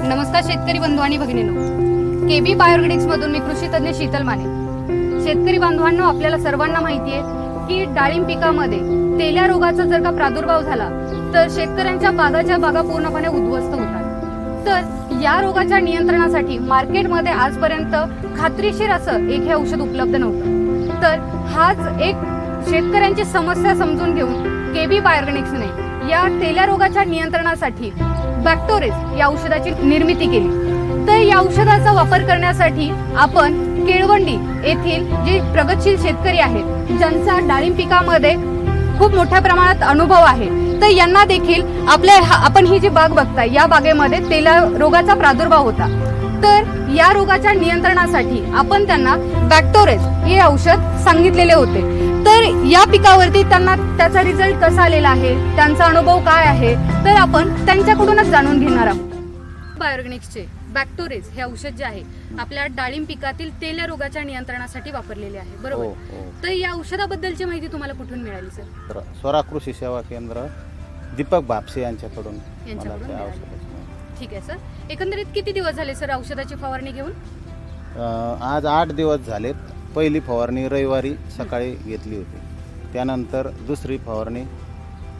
नमस्कार शेतकरी बंधू आणि भगिनींनो, केबी बायोऑर्गॅनिक्स मधून मी कृषी तज्ञ शीतल माने. शेतकरी बांधवांनो, आपल्याला सर्वांना माहिती आहे की डाळिंब पिकामध्ये तेल्या रोगाचा जर का प्रादुर्भाव झाला तर शेतकऱ्यांच्या बागाच्या बागा पूर्णपणे उद्ध्वस्त होतात. तर या रोगाच्या नियंत्रणासाठी मार्केटमध्ये आजपर्यंत खात्रीशीर असं एक हे औषध उपलब्ध नव्हतं. तर हाच एक शेतकऱ्यांची समस्या समजून घेऊन केबी बायोऑर्गॅनिक्सने या तेल्या रोगाच्या नियंत्रणासाठी बॅक्टोरेज या औषधाची निर्मिती केली. तर या औषधाचा वापर करण्यासाठी आपण केळवंडी येथील जे प्रगतशील शेतकरी आहेत, ज्यांचा डाळिंब पिकामध्ये खूप मोठ्या प्रमाणात अनुभव आहे, तर यांना देखील आपण ही जी बाग बघताय, या बागेमध्ये तेल्या रोगाचा प्रादुर्भाव होता. तर या रोगाच्या नियंत्रणासाठी आपण त्यांना बॅक्टोरेज हे औषध सांगितलेले होते. तर या पिकावरती त्यांना त्याचा रिझल्ट कसा आलेला आहे, त्यांचा अनुभव काय आहे, तर आपण त्यांच्याकडूनच जाणून घेणार आहोत. बायोऑर्गॅनिक्सचे बॅक्टोरेज हे औषध जे आहे आपल्या डाळिंब पिकातील तेल्या रोगाच्या नियंत्रणासाठी वापरलेले आहे, बरोबर? तर या औषधाबद्दलची माहिती तुम्हाला कुठून मिळाली सर? स्वरा कृषी सेवा केंद्र दीपक बापसे यांच्याकडून. ठीक आहे सर. एकंदरीत किती दिवस झाले सर औषधाची फवारणी घेऊन? आज 8 दिवस झालेत. पहिली फवारणी रविवारी सकाळी घेतली होती, त्यानंतर दुसरी फवारणी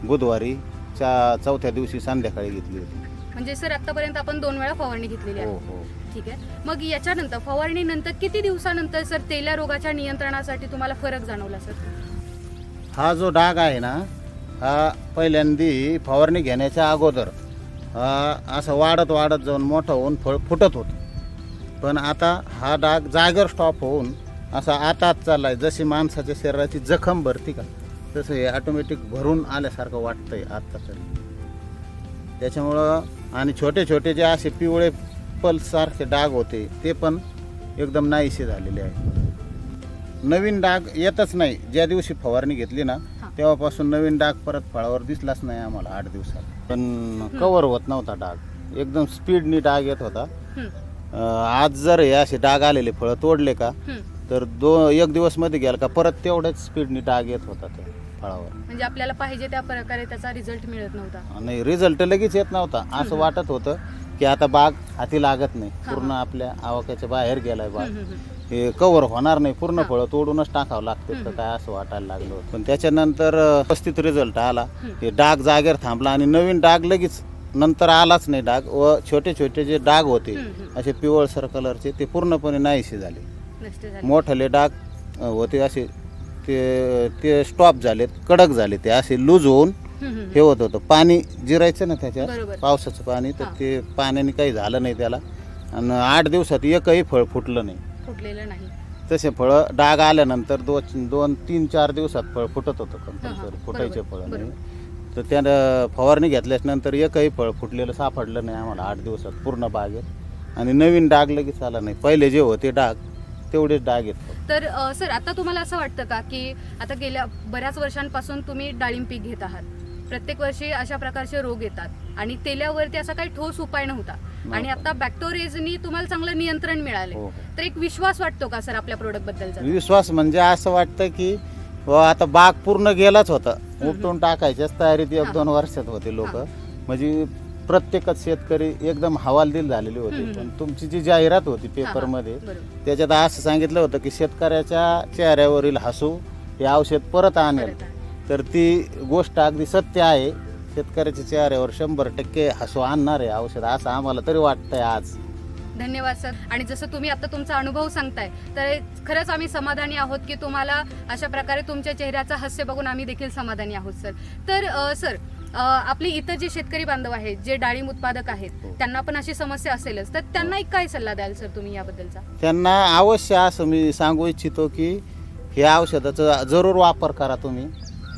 बुधवारी चौथ्या दिवशी संध्याकाळी घेतली होती. म्हणजे सर आतापर्यंत आपण 2 वेळा फवारणी घेतलेली आहे. हो. ठीक आहे. मग याच्यानंतर फवारणीनंतर किती दिवसानंतर सर तेल्या रोगाच्या नियंत्रणासाठी तुम्हाला फरक जाणवला सर? हा जो डाग आहे ना, हा पहिल्यांदी फवारणी घेण्याच्या अगोदर असं वाढत जाऊन मोठं होऊन फळ फुटत होतं. पण आता हा डाग जागेवर स्टॉप होऊन असा आत चाललाय. जशी माणसाच्या शरीराची जखम भरती का, तसं हे ऑटोमॅटिक भरून आल्यासारखं वाटतंय आता तरी. त्याच्यामुळं आणि छोटे छोटे जे असे पिवळे पल्स सारखे डाग होते ते पण एकदम नाहीसे झालेले आहे. नवीन डाग येतच नाही. ज्या दिवशी फवारणी घेतली ना तेव्हापासून नवीन डाग परत फळावर दिसलाच नाही आम्हाला 8 दिवसात. पण कव्हर होत नव्हता डाग, एकदम स्पीडनी डाग येत होता. आज जर हे असे डाग आलेले फळं तोडले का तर 1 दिवस मध्ये गेला का परत तेवढ्याच स्पीडनी डाग येत होता त्या फळावर. म्हणजे आपल्याला पाहिजे त्या प्रकारे त्याचा रिझल्ट मिळत नव्हता. नाही, रिझल्ट लगेच येत नव्हता. असं वाटत होतं की आता बाग हाती लागत नाही, पूर्ण आपल्या आवाक्याच्या बाहेर गेलाय बाग, हे कव्हर होणार नाही, पूर्ण फळं तोडूनच टाकावं लागते तर काय असं वाटायला लागलं होतं. पण त्याच्यानंतर व्यवस्थित रिझल्ट आला. हे डाग जागेवर थांबला आणि नवीन डाग लगेच नंतर आलाच नाही डाग. व छोटे छोटे जे डाग होते असे पिवळसर कलरचे ते पूर्णपणे नाहीसे झाले. मोठले डाग होते असे ते स्टॉप झालेत, कडक झाले. ते असे लूज होऊन हे होत होतं. पाणी जिरायचं ना त्याच्यात, पावसाचं पाणी, तर ते पाण्याने काही झालं नाही त्याला. आणि 8 दिवसात एकही फळ फुटलं नाही, फुटलेलं नाही. तसे फळं डाग आल्यानंतर 2-3-4 दिवसात फळ फुटत होतं कंपल्सरी, फुटायचे फळं नाही. तर त्यानं फवारणी घेतल्याच नंतर एकही फळ फुटलेलं सापडलं नाही आम्हाला 8 दिवसात पूर्ण बागेत. आणि नवीन डाग लगेच आला नाही. पहिले जे होते डाग तेवढेच डाग येत. तर सर आता तुम्हाला असं वाटतं का की आता गेल्या बऱ्याच वर्षांपासून तुम्ही डाळिंब पीक घेत आहात, प्रत्येक वर्षी अशा प्रकारचे रोग येतात आणि तेल्यावरती असा काही ठोस उपाय नव्हता, आणि आता बॅक्टोरेजनी तुम्हाला चांगलं नियंत्रण मिळाले, तर एक विश्वास वाटतो का सर आपल्या प्रोडक्ट बद्दलचा? विश्वास म्हणजे असं वाटतं की आता बाग पूर्ण गेलाच होता, उपटून टाकायच्याच तयारीत 1-2 वर्षात होते लोक. म्हणजे प्रत्येकच शेतकरी एकदम हवालदिल झालेली होती. पण तुमची जी जाहिरात होती पेपरमध्ये त्याच्यात असं सांगितलं होतं की शेतकऱ्याच्या चेहऱ्यावरील हसू हे औषध परत आणेल. तर ती गोष्ट अगदी सत्य आहे. शेतकऱ्याच्या चेहऱ्यावर 100% हसू आणणार आहे औषध, असं आम्हाला तरी वाटतंय आज. धन्यवाद सर. आणि जसं तुम्ही आता तुमचा अनुभव सांगताय तर खरंच आम्ही समाधानी आहोत की तुम्हाला अशा प्रकारे तुमच्या चेहऱ्याचा हास्य बघून आम्ही देखील समाधानी आहोत सर. तर सर आपले इतर जे शेतकरी बांधव आहेत, जे डाळिंब उत्पादक आहेत, त्यांना पण अशी समस्या असेलच, तर त्यांना एक काय सल्ला द्याल सर तुम्ही याबद्दलचा? त्यांना अवश्य असं मी सांगू इच्छितो की हे औषधाचा जरूर वापर करा तुम्ही.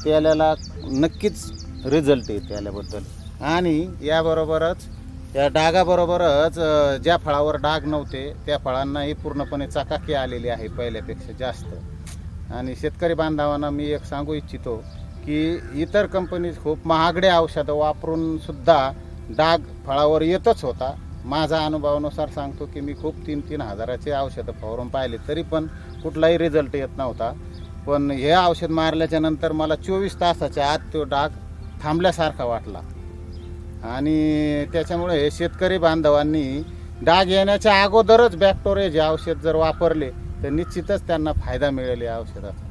त्याला नक्कीच रिझल्ट येईल त्याबद्दल. आणि याबरोबरच या डागाबरोबरच ज्या फळावर डाग नव्हते त्या फळांनाही पूर्णपणे चकाकी आलेली आहे पहिल्यापेक्षा जास्त. आणि शेतकरी बांधवांना मी एक सांगू इच्छितो की इतर कंपनी खूप महागडे औषधं वापरून सुद्धा डाग फळावर येतच होता. माझा अनुभवानुसार सांगतो की मी खूप 3-3 हजाराचे औषधं फवारून पाहिले तरी पण कुठलाही रिझल्ट येत नव्हता. पण हे औषध मारल्याच्या नंतर मला 24 तासाच्या आत तो डाग थांबल्यासारखा वाटला. आणि त्याच्यामुळे हे शेतकरी बांधवांनी डाग येण्याच्या अगोदरच बॅक्टोरेज हे औषध जर वापरले तर निश्चितच त्यांना फायदा मिळेल या औषधाचा.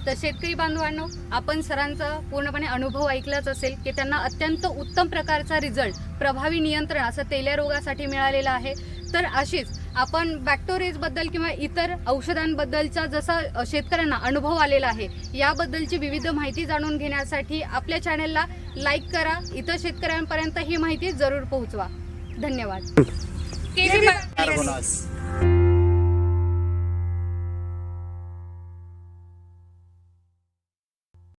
तर शेतकरी बांधवांनो, आपण सरांचा पूर्णपणे अनुभव ऐकलाच असेल की त्यांना अत्यंत उत्तम प्रकारचा रिझल्ट, प्रभावी नियंत्रण असं तेल्या रोगासाठी मिळालेलं आहे. तर अशीच आपण बॅक्टोरेजबद्दल किंवा इतर औषधांबद्दलचा जसा शेतकऱ्यांना अनुभव आलेला आहे याबद्दलची विविध माहिती जाणून घेण्यासाठी आपल्या चॅनलला लाईक करा, इतर शेतकऱ्यांपर्यंत ही माहिती जरूर पोहोचवा. धन्यवाद. KB